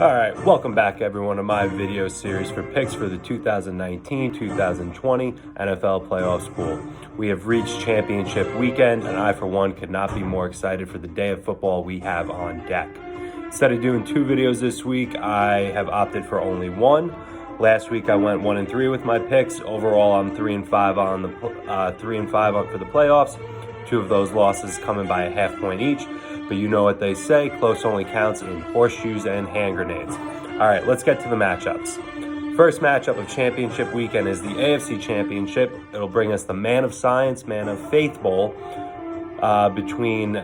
All right, welcome back everyone to my video series for picks for the 2019-2020 NFL Playoffs Pool. We have reached championship weekend, and I, for one, could not be more excited for the day of football we have on deck. Instead of doing two videos this week, I have opted for only one. Last week I went 1-3 with my picks. Overall, I'm 3-5 on the 3-5 up for the playoffs. Two of those losses coming by a half point each. But you know what they say, close only counts in horseshoes and hand grenades. All right, let's get to the matchups. First matchup of championship weekend is the AFC Championship. It'll bring us the Man of Science, Man of Faith Bowl between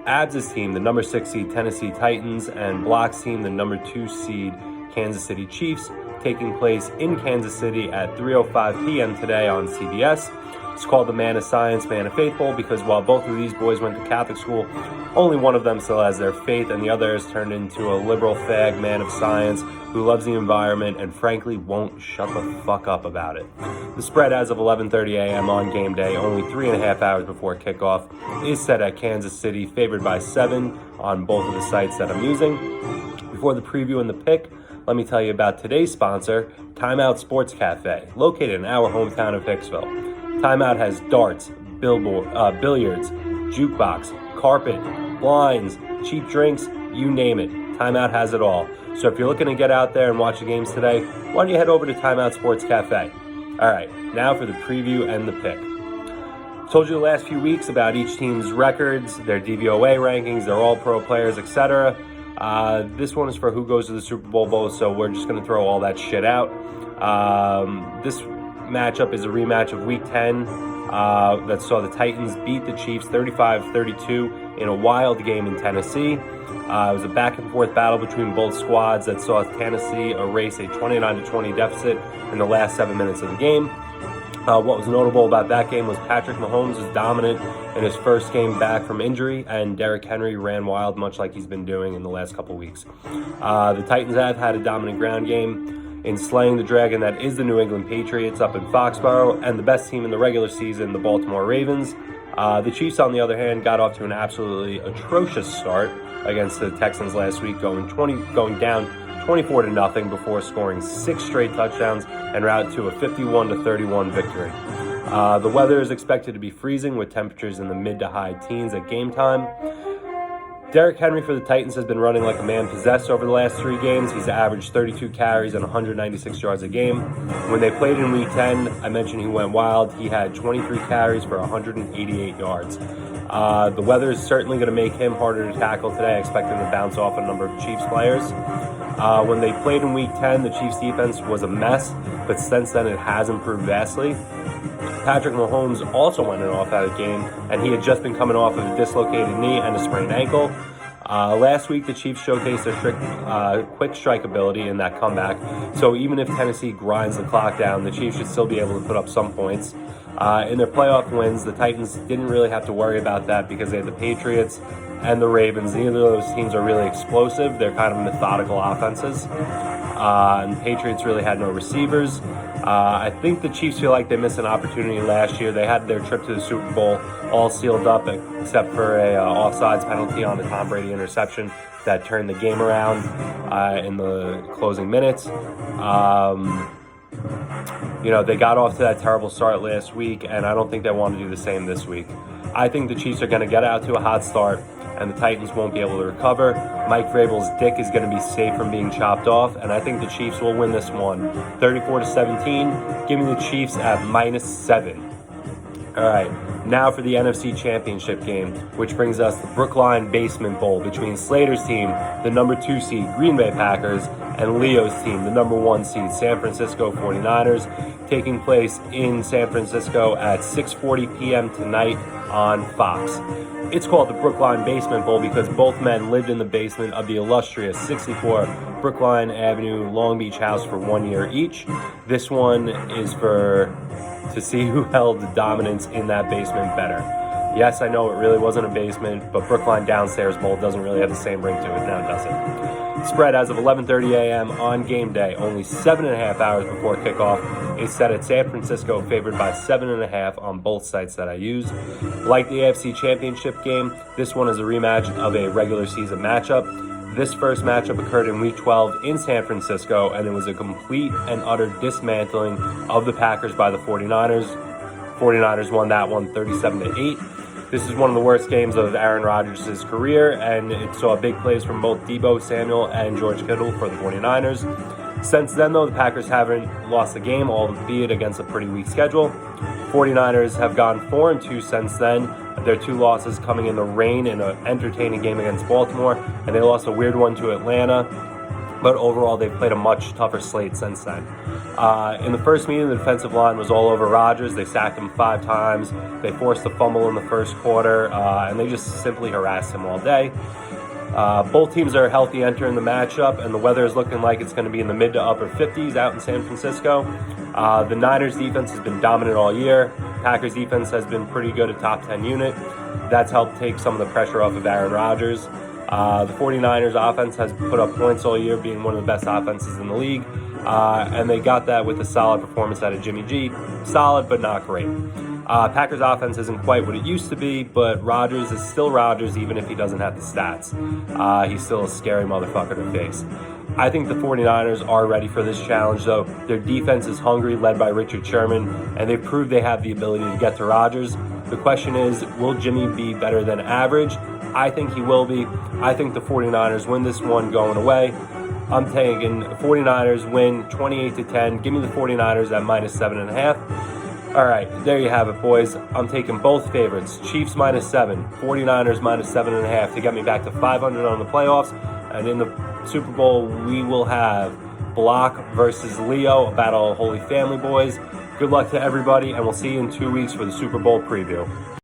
Abs' team, the number 6 seed Tennessee Titans, and Block's team, the number 2 seed Kansas City Chiefs, taking place in Kansas City at 3:05 p.m. today on CBS. It's called the Man of Science, Man of Faith Bowl because while both of these boys went to Catholic school, only one of them still has their faith, and the other has turned into a liberal fag man of science who loves the environment and frankly won't shut the fuck up about it. The spread as of 11:30 a.m. on game day, only 3.5 hours before kickoff, is set at Kansas City, favored by 7 on both of the sites that I'm using. Before the preview and the pick, let me tell you about today's sponsor, Timeout Sports Cafe, located in our hometown of Hicksville. Timeout has darts, billiards, jukebox, carpet, blinds, cheap drinks, you name it. Timeout has it all. So if you're looking to get out there and watch the games today, why don't you head over to Timeout Sports Cafe? All right, now for the preview and the pick. Told you the last few weeks about each team's records, their DVOA rankings, their all-pro players, etc. This one is for who goes to the Super Bowl, so we're just going to throw all that shit out. This matchup is a rematch of Week 10 that saw the Titans beat the Chiefs 35-32 in a wild game in Tennessee. It was a back-and-forth battle between both squads that saw Tennessee erase a 29-20 deficit in the last 7 minutes of the game. What was notable about that game was Patrick Mahomes was dominant in his first game back from injury, and Derrick Henry ran wild, much like he's been doing in the last couple weeks. The Titans have had a dominant ground game in slaying the dragon that is the New England Patriots up in Foxborough, and the best team in the regular season, the Baltimore Ravens. The Chiefs, on the other hand, got off to an absolutely atrocious start against the Texans last week, going down 24-0 before scoring 6 straight touchdowns en route to a 51-31 victory. The weather is expected to be freezing with temperatures in the mid to high teens at game time. Derrick Henry for the Titans has been running like a man possessed over the last 3 games. He's averaged 32 carries and 196 yards a game. When they played in Week 10, I mentioned he went wild. He had 23 carries for 188 yards. The weather is certainly going to make him harder to tackle today. I expect him to bounce off a number of Chiefs players. When they played in Week 10, the Chiefs defense was a mess, but since then it has improved vastly. Patrick Mahomes also went off out of the game, and he had just been coming off of a dislocated knee and a sprained ankle. Last week, the Chiefs showcased their quick strike ability in that comeback, so even if Tennessee grinds the clock down, the Chiefs should still be able to put up some points. In their playoff wins, the Titans didn't really have to worry about that because they had the Patriots and the Ravens. Neither of those teams are really explosive. They're kind of methodical offenses. And the Patriots really had no receivers. I think the Chiefs feel like they missed an opportunity last year. They had their trip to the Super Bowl all sealed up except for a offsides penalty on the Tom Brady interception that turned the game around in the closing minutes. They got off to that terrible start last week, and I don't think they want to do the same this week. I think the Chiefs are going to get out to a hot start, and the Titans won't be able to recover. Mike Vrabel's dick is going to be safe from being chopped off, and I think the Chiefs will win this one 34-17. Give me the Chiefs at -7. All right, now for the NFC Championship game, which brings us the Brookline Basement Bowl between Slater's team, the number 2 seed Green Bay Packers, and Leo's team, the number 1 seed San Francisco 49ers, taking place in San Francisco at 6:40 p.m. tonight on Fox. It's called the Brookline Basement Bowl because both men lived in the basement of the illustrious 64 Brookline Avenue Long Beach house for 1 year each. This one is to see who held the dominance in that basement better. Yes, I know it really wasn't a basement, but Brookline Downstairs Bowl doesn't really have the same ring to it now, does it? Spread as of 11:30 a.m. on game day, only 7.5 hours before kickoff, is set at San Francisco, favored by 7.5 on both sites that I use. Like the AFC Championship game, this one is a rematch of a regular season matchup. This first matchup occurred in Week 12 in San Francisco, and it was a complete and utter dismantling of the Packers by the 49ers. 49ers won that one 37-8. This is one of the worst games of Aaron Rodgers' career, and it saw big plays from both Deebo Samuel and George Kittle for the 49ers. Since then, though, the Packers haven't lost a game, albeit against a pretty weak schedule. 49ers have gone 4-2 since then. Their 2 losses coming in the rain in an entertaining game against Baltimore, and they lost a weird one to Atlanta. But overall, they've played a much tougher slate since then. In the first meeting, the defensive line was all over Rodgers. They sacked him 5 times. They forced a fumble in the first quarter, and they just simply harassed him all day. Both teams are healthy entering the matchup, and the weather is looking like it's going to be in the mid to upper 50s out in San Francisco. The Niners defense has been dominant all year. Packers defense has been pretty good, a top 10 unit. That's helped take some of the pressure off of Aaron Rodgers. The 49ers offense has put up points all year, being one of the best offenses in the league. And they got that with a solid performance out of Jimmy G. Solid, but not great. Packers offense isn't quite what it used to be, but Rodgers is still Rodgers even if he doesn't have the stats. He's still a scary motherfucker to face. I think the 49ers are ready for this challenge, though. Their defense is hungry, led by Richard Sherman, and they've proved they have the ability to get to Rodgers. The question is, will Jimmy be better than average? I think he will be. I think the 49ers win this one going away. I'm taking 49ers win 28-10. Give me the 49ers at -7.5. All right, there you have it, boys. I'm taking both favorites. Chiefs -7, 49ers -7.5 to get me back to 500 on the playoffs. And in the Super Bowl, we will have Block versus Leo, a battle of Holy Family, boys. Good luck to everybody, and we'll see you in 2 weeks for the Super Bowl preview.